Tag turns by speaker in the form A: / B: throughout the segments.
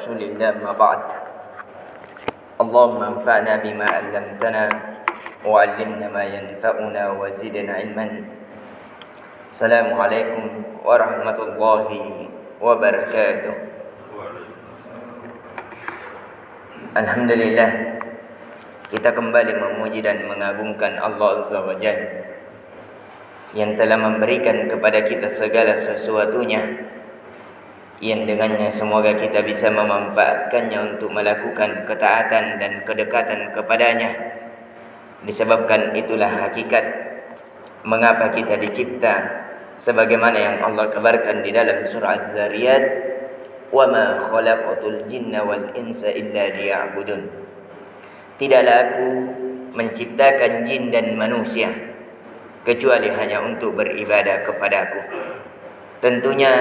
A: رسول الله ما بعد اللهم انفعنا بما علمتنا وعلمنا ما ينفعنا وزدنا علما. السلام عليكم ورحمة الله وبركاته. Alhamdulillah, kita kembali memuji dan mengagungkan Allah Azza wa Jalla yang telah memberikan kepada kita segala sesuatunya, yang dengannya semoga kita bisa memanfaatkannya untuk melakukan ketaatan dan kedekatan kepadanya. Disebabkan itulah hakikat mengapa kita dicipta, sebagaimana yang Allah kabarkan di dalam surah Az-Zariyat, "Wa ma khalaqatul jinna wal insa illa liya'budun." Tidaklah aku menciptakan jin dan manusia kecuali hanya untuk beribadah kepadaku. Tentunya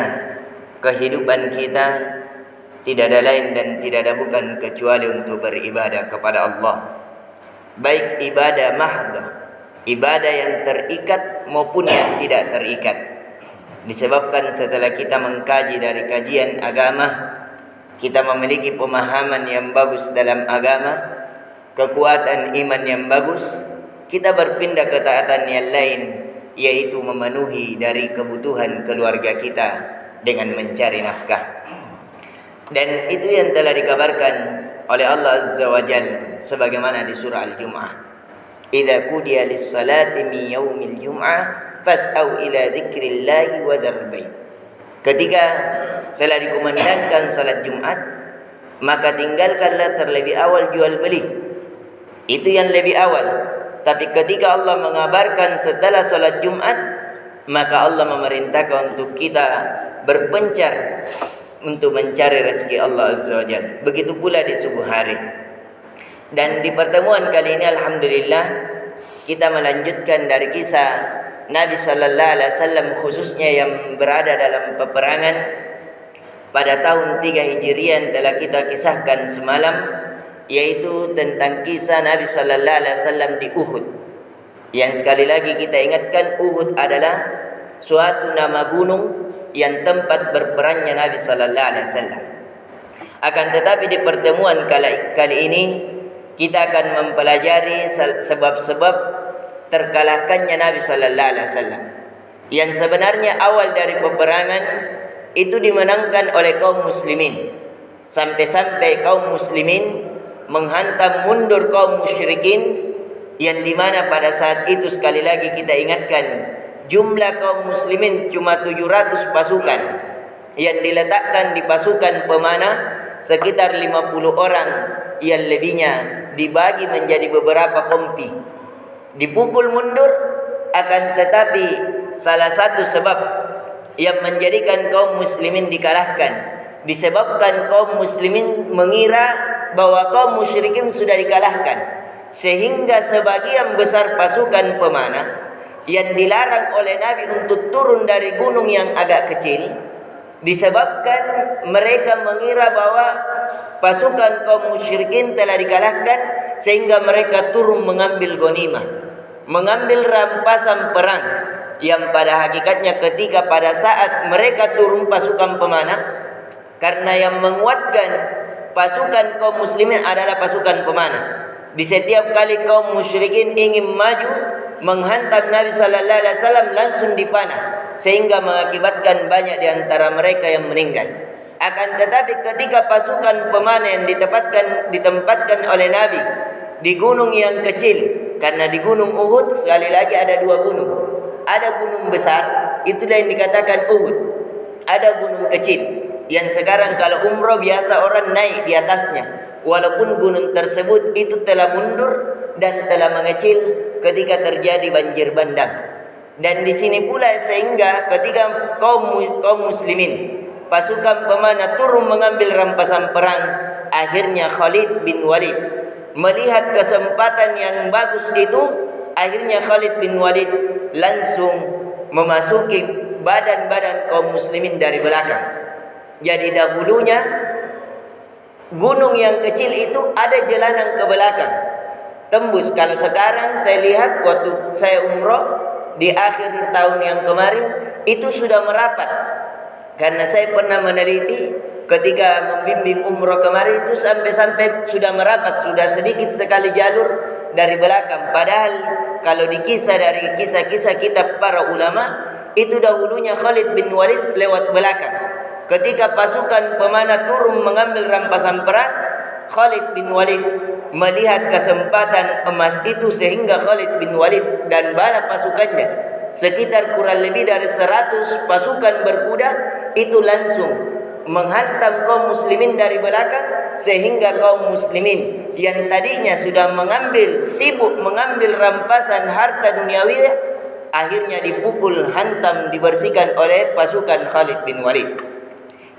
A: kehidupan kita tidak ada lain dan tidak ada bukan kecuali untuk beribadah kepada Allah. Baik ibadah mahdah, ibadah yang terikat maupun yang tidak terikat. Disebabkan setelah kita mengkaji dari kajian agama, kita memiliki pemahaman yang bagus dalam agama, kekuatan iman yang bagus, kita berpindah ke taatan yang lain, yaitu memenuhi dari kebutuhan keluarga kita dengan mencari nafkah. Dan itu yang telah dikabarkan oleh Allah Azza wa Jalla sebagaimana di surah Al-Jum'ah, "Idza qudiya lis-salati min yaumil jum'ah fas'au ila dzikrillahi wa dzarul bait." Ketika telah dikumandangkan salat Jumat, maka tinggalkanlah terlebih awal jual beli. Itu yang lebih awal. Tapi ketika Allah mengabarkan setelah salat Jumat, maka Allah memerintahkan untuk kita berpencar untuk mencari rezeki Allah Azza wa Jalla. Begitu pula di subuh hari. Dan di pertemuan kali ini alhamdulillah kita melanjutkan dari kisah Nabi sallallahu alaihi wasallam, khususnya yang berada dalam peperangan pada tahun 3 Hijriah telah kita kisahkan semalam, yaitu tentang kisah Nabi sallallahu alaihi wasallam di Uhud. Yang sekali lagi kita ingatkan, Uhud adalah suatu nama gunung yang tempat berperannya Nabi sallallahu alaihi wasallam. Akan tetapi di pertemuan kali ini kita akan mempelajari sebab-sebab terkalahkannya Nabi sallallahu alaihi wasallam, yang sebenarnya awal dari peperangan itu dimenangkan oleh kaum muslimin, sampai-sampai kaum muslimin menghantam mundur kaum musyrikin, yang dimana pada saat itu sekali lagi kita ingatkan, jumlah kaum muslimin cuma 700 pasukan, yang diletakkan di pasukan pemanah sekitar 50 orang, yang lebihnya dibagi menjadi beberapa kompi, dipukul mundur. Akan tetapi salah satu sebab yang menjadikan kaum muslimin dikalahkan, disebabkan kaum muslimin mengira bahwa kaum musyrikin sudah dikalahkan, sehingga sebagian besar pasukan pemanah yang dilarang oleh Nabi untuk turun dari gunung yang agak kecil, disebabkan mereka mengira bahwa pasukan kaum musyrikin telah dikalahkan, sehingga mereka turun mengambil ghanimah, mengambil rampasan perang, yang pada hakikatnya ketika pada saat mereka turun pasukan pemanah, karena yang menguatkan pasukan kaum muslimin adalah pasukan pemanah. Di setiap kali kaum musyrikin ingin maju menghantam Nabi sallallahu alaihi wasallam, langsung dipanah, sehingga mengakibatkan banyak di antara mereka yang meninggal. Akan tetapi ketika pasukan pemanah yang ditempatkan oleh Nabi di gunung yang kecil, karena di gunung Uhud sekali lagi ada dua gunung. Ada gunung besar, itulah yang dikatakan Uhud. Ada gunung kecil, yang sekarang kalau umroh biasa orang naik di atasnya. Walaupun gunung tersebut itu telah mundur dan telah mengecil ketika terjadi banjir bandang. Dan di sini pula sehingga ketika kaum muslimin, pasukan pemanah turun mengambil rampasan perang, akhirnya Khalid bin Walid melihat kesempatan yang bagus itu, akhirnya Khalid bin Walid langsung memasuki badan-badan kaum muslimin dari belakang. Jadi dahulunya gunung yang kecil itu ada jalanan ke belakang, tembus. Kalau sekarang saya lihat waktu saya umroh di akhir tahun yang kemarin, itu sudah merapat Karena saya pernah meneliti ketika membimbing umroh kemarin itu sampai-sampai sudah merapat, sudah sedikit sekali jalur dari belakang. Padahal kalau dikisah dari kisah-kisah kitab para ulama, itu dahulunya Khalid bin Walid lewat belakang. Ketika pasukan pemanah turun mengambil rampasan perang, Khalid bin Walid melihat kesempatan emas itu sehingga Khalid bin Walid dan bala pasukannya sekitar kurang lebih dari 100 pasukan berkuda itu langsung menghantam kaum muslimin dari belakang, sehingga kaum muslimin yang tadinya sudah sibuk mengambil rampasan harta duniawi akhirnya dipukul, hantam, dibersihkan oleh pasukan Khalid bin Walid.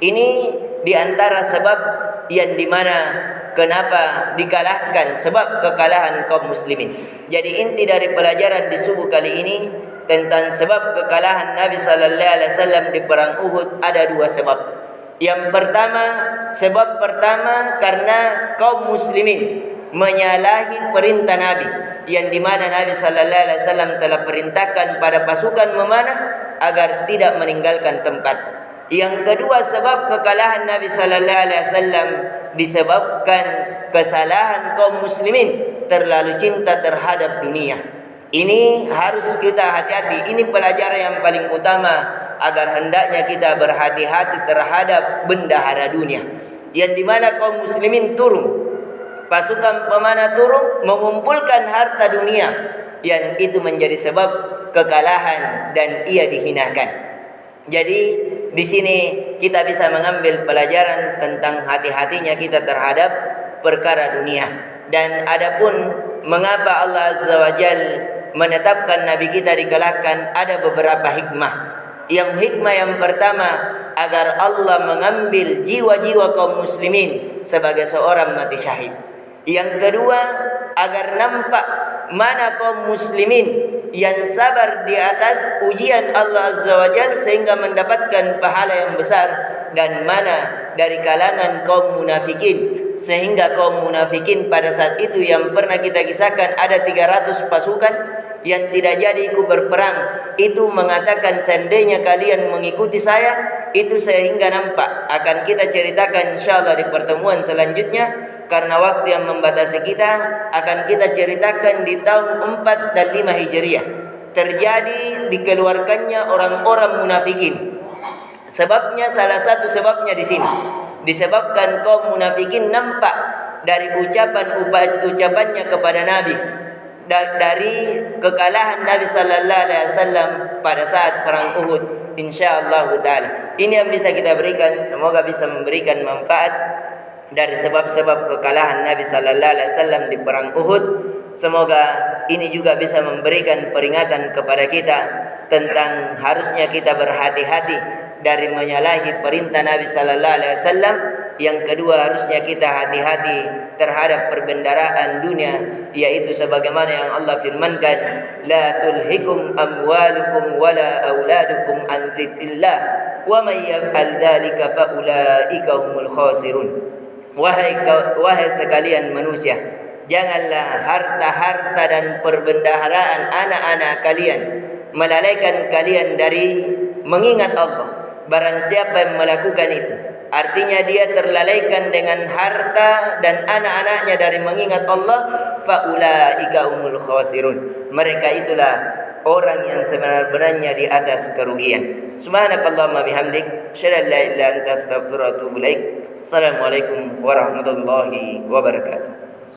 A: Ini diantara sebab yang dimana kenapa dikalahkan, sebab kekalahan kaum muslimin. Jadi inti dari pelajaran di subuh kali ini tentang sebab kekalahan Nabi sallallahu alaihi wasallam di perang Uhud ada 2 sebab. Yang pertama, sebab pertama karena kaum muslimin menyalahi perintah Nabi, yang dimana Nabi sallallahu alaihi wasallam telah perintahkan pada pasukan memanah agar tidak meninggalkan tempat. Yang kedua sebab kekalahan Nabi sallallahu alaihi wasallam disebabkan kesalahan kaum muslimin terlalu cinta terhadap dunia. Ini harus kita hati-hati. Ini pelajaran yang paling utama agar hendaknya kita berhati-hati terhadap bendahara dunia, yang dimana kaum muslimin turun, pasukan pemanah turun mengumpulkan harta dunia, yang itu menjadi sebab kekalahan dan ia dihinakan. Jadi di sini kita bisa mengambil pelajaran tentang hati-hatinya kita terhadap perkara dunia. Dan adapun mengapa Allah Azza wa Jalla menetapkan Nabi kita dikalahkan, ada beberapa hikmah. Yang hikmah yang pertama, agar Allah mengambil jiwa-jiwa kaum muslimin sebagai seorang mati syahid. Yang kedua, agar nampak mana kaum muslimin yang sabar di atas ujian Allah Azza wa Jalla sehingga mendapatkan pahala yang besar, dan mana dari kalangan kaum munafikin sehingga kaum munafikin pada saat itu yang pernah kita kisahkan ada 300 pasukan yang tidak jadi ikut berperang, itu mengatakan seandainya kalian mengikuti saya, itu sehingga nampak akan kita ceritakan insyaallah di pertemuan selanjutnya, karena waktu yang membatasi kita. Akan kita ceritakan di tahun 4 dan 5 Hijriah terjadi dikeluarkannya orang-orang munafikin. Sebabnya, salah satu sebabnya di sini disebabkan kaum munafikin nampak dari ucapannya kepada Nabi, dari kekalahan Nabi sallallahu alaihi wasallam pada saat perang Uhud. Insyaallah taala ini yang bisa kita berikan, semoga bisa memberikan manfaat dari sebab-sebab kekalahan Nabi sallallahu alaihi wasallam di perang Uhud. Semoga ini juga bisa memberikan peringatan kepada kita tentang harusnya kita berhati-hati dari menyalahi perintah Nabi sallallahu alaihi wasallam. Yang kedua, harusnya kita hati-hati terhadap perbendaharaan dunia, yaitu sebagaimana yang Allah firmankan, la tulhikum amwalukum wala auladukum an dzikrillah wa may yaf'al dzalika fa ulaika humul khasirun. Wahai sekalian manusia, janganlah harta-harta dan perbendaharaan anak-anak kalian melalaikan kalian dari mengingat Allah. Barang siapa yang melakukan itu, artinya dia terlalaikan dengan harta dan anak-anaknya dari mengingat Allah, faulaika humul khasirun. Mereka itulah orang yang sebenarnya di atas kerugian. Subhanakallahumma bihamdik, asyhadu an la ilaha illa anta, astaghfiruka wa atubu ilaik. Assalamualaikum warahmatullahi wabarakatuh.